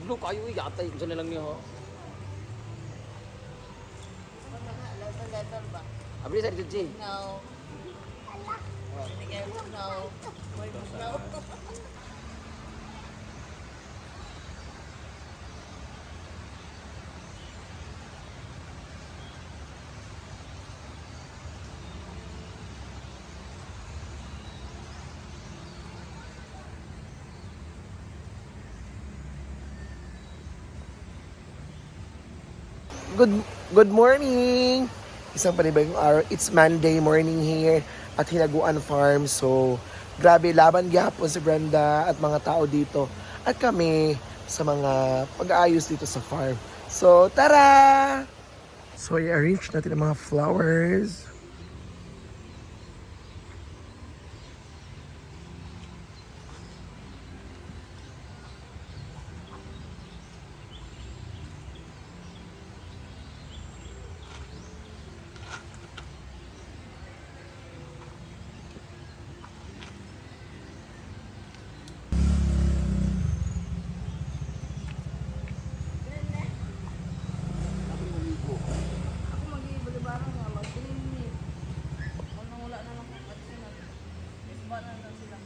Tudlo kayo yatay ko na lang niyo ho. Letter ba? Abri sa dito, Chi. No. No. No. Good morning! Isang panibagong araw. It's Monday morning here at Hinaguan Farm. So, grabe, laban gyapon si Brenda at mga tao dito. At kami sa mga pag-aayos dito sa farm. So, tara! So, i-arrange natin ang mga flowers. Ako mag-iibalibarang nga, mag-clinic. Kung wala na lang kung patsinat. Isba na lang sila.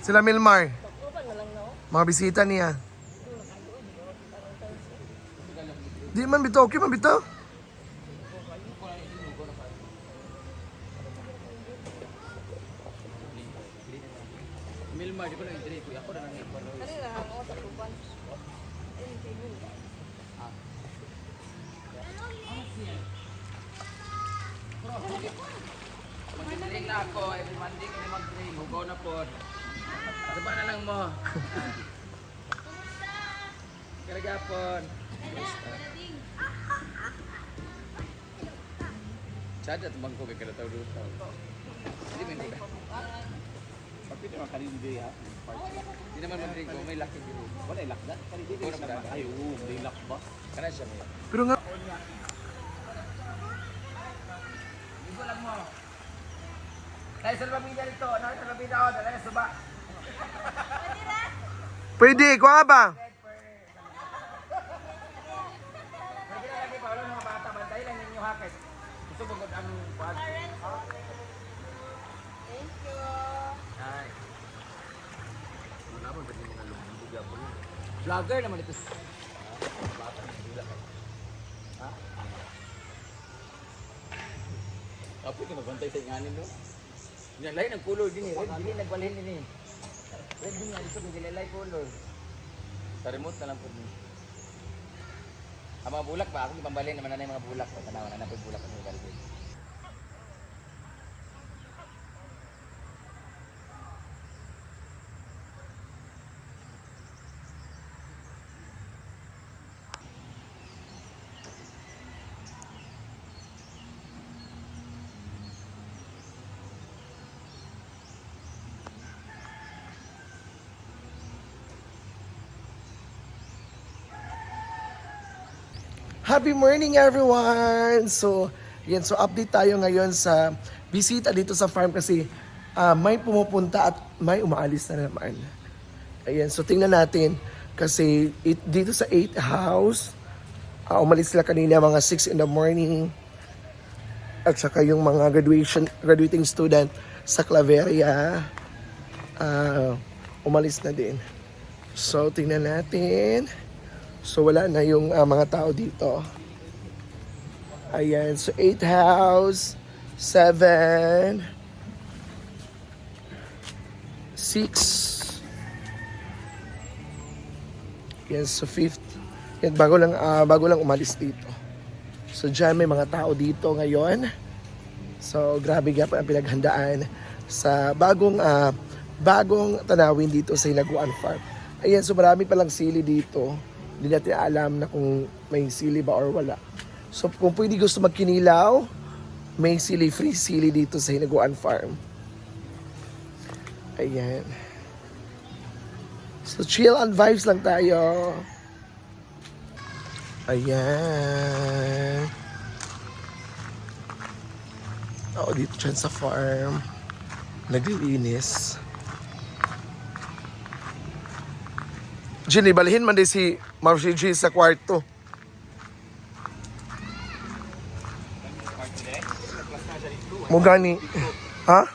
Sila Milmar. Takupan na lang na ako. Mga bisita niya. Di man bitaw. Okay man bitaw. Milmar, di ko na entry ko. Ako na nang ipon. Kanina ako takupan. Ayun, table. Mag-drink na ako. Every Monday ko na mag-drink. Hugaw na po. Saba na lang mo. Karagapon. Sada tumang ko kay kada tawo dito. Hindi man ko. Pati naman kanina di ha. Hindi naman mag-drink ko. May lucky dito. Wala luck da. Kanina di naman. Ay, may luck ba? Kana siya mo. Pero nga, Ibo lang mo. Dahil sa pamilya nito, ano sa pamilya ko, dahil sa suba. pwede. Kuha ba? Pwede na lagi pa, wala mga bata, bantay lang ninyo hakit. Gusto mo ang kuhan. Thank you. Ay. Wala mo, pwede mga lumbuga po yun. Vlogger naman ito. Bata na sila. Ha? Apo ka magbantay sa inganin no? Lain ang color din eh. Red, dili nagbalhin din eh. Red din nga, dito kung gilalay color. Sa remote na lang po din. Ang mga bulak ba? Ako ipambalhin naman na yung mga bulak. Tanawan na po yung bulak ng galbin. Happy morning everyone! So, yan. So, update tayo ngayon sa bisita dito sa farm kasi may pumupunta at may umaalis na naman. Ayan. So, tingnan natin kasi dito sa 8 house, umalis sila kanina mga 6 in the morning. At saka yung mga graduating student sa Claveria, umalis na din. So, tingnan natin. So, wala na yung mga tao dito. Ayan. So, 8 house, 7, 6. Yan. So, 5th. Yan, bago lang umalis dito. So, dyan may mga tao dito ngayon. So, grabe nga pa ang pinaghandaan sa bagong tanawin dito sa Hinaguan Farm. Ayan. So, marami palang sili dito. Hindi natin alam na kung may sili ba or wala. So kung pwede gusto magkinilaw, may sili, free sili dito sa Hinaguan Farm. Ayan. So chill and vibes lang tayo. Ayan. Oo, dito dyan sa farm. Naglilinis. Ginny, balhin man din si Marcy G sa kwarto. Mugani. Ha?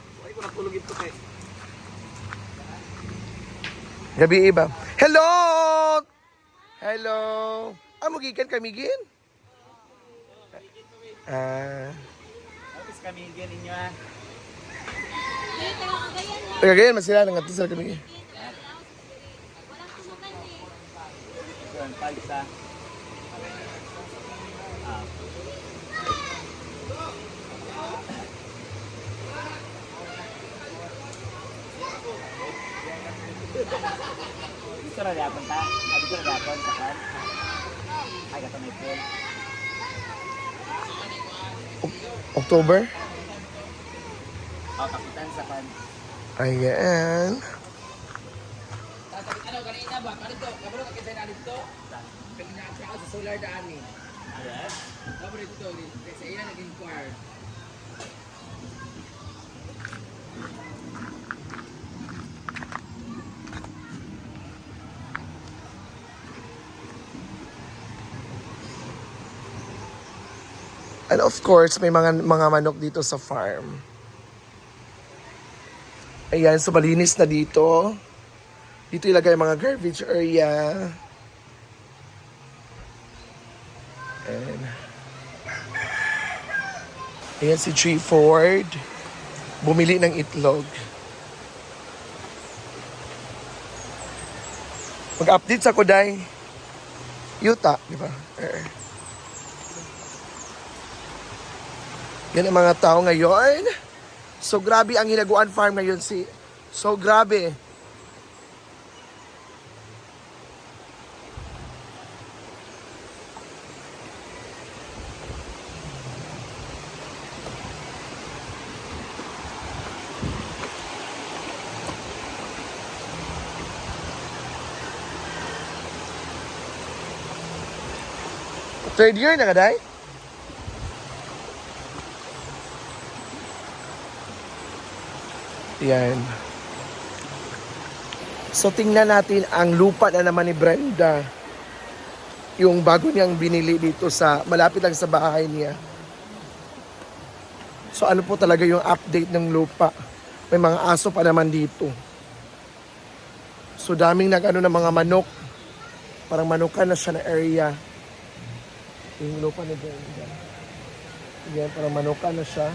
Gabi iba. Hello! Hello! Mugikan kami gin? Tapos kami yan ninyo ah. Tagagayan, mas sila nang atis kami gin. Ito ang palsa. Gusto na yapon ta? Gusto na yapon sa kan? Ay, gato na ito. October? Kapitan sa kan. Ayan. Ano, kanina ba? Ano to? Kabalo ka kita na dito? Kanina ako sa solar daan ni. Yes? Kabalo dito. Kasi iyan nag-inquire. And of course, may mga manok dito sa farm. Ayan, so malinis na dito. Dito ilagay ang mga garbage area. And ayan si Tree Ford. Bumili ng itlog. Mag-update sa Kuday. Yuta, di ba? Yan ang mga tao ngayon. So grabe ang Hinaguan Farm ngayon So grabe. Third year na kaday? Yan. So tingnan natin ang lupa na naman ni Brenda. Yung bago niyang binili dito sa malapit lang sa bahay niya. So ano po talaga yung update ng lupa. May mga aso pa naman dito. So daming nag-ano ng mga manok. Parang manukan na siya na area. Yung lupa ni Brenda. Yan, parang manukan na siya.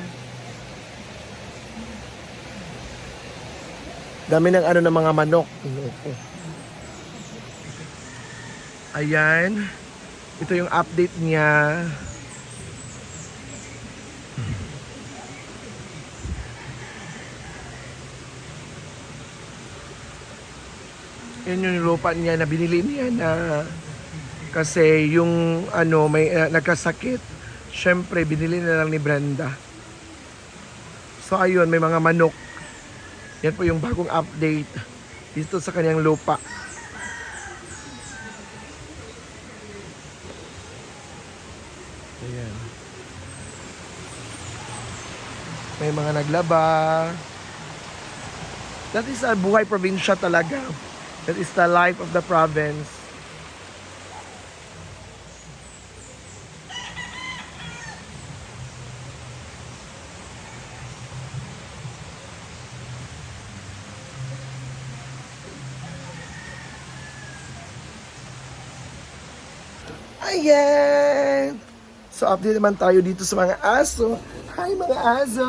Dami ng ano ng mga manok. Ayan. Ito yung update niya. Yan yung lupa niya na binili niya na kasi yung ano may nagkasakit. Syempre binili na lang ni Brenda. So ayun, may mga manok. Yan po yung bagong update dito sa kanyang lupa. Ayan. May mga naglaba. That is a buhay probinsya talaga. That is the life of the province. Ayan! So, update naman tayo dito sa mga aso. Hi, mga aso!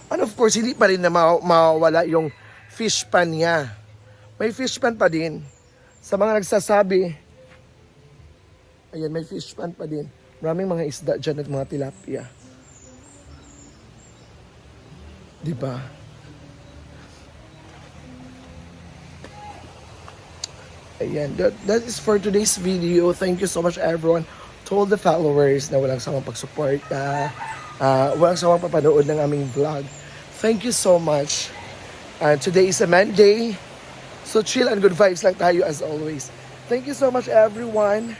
And of course, hindi pa rin na mawawala yung fish pan niya. May fish pan pa din. Sa mga nagsasabi, ayan, may fish pan pa din. Maraming mga isda dyan at mga tilapia. Diba? Ayan, that is for today's video. Thank you so much everyone. To all the followers na walang sawang pag-support, walang sawang papanood ng aming vlog. Thank you so much. Today is a Monday. So chill and good vibes lang tayo as always. Thank you so much everyone.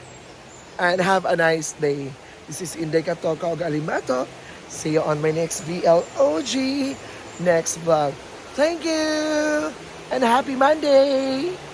And have a nice day. This is Inday Katoka Alimato. See you on my next VLOG next vlog. Thank you! and happy Monday!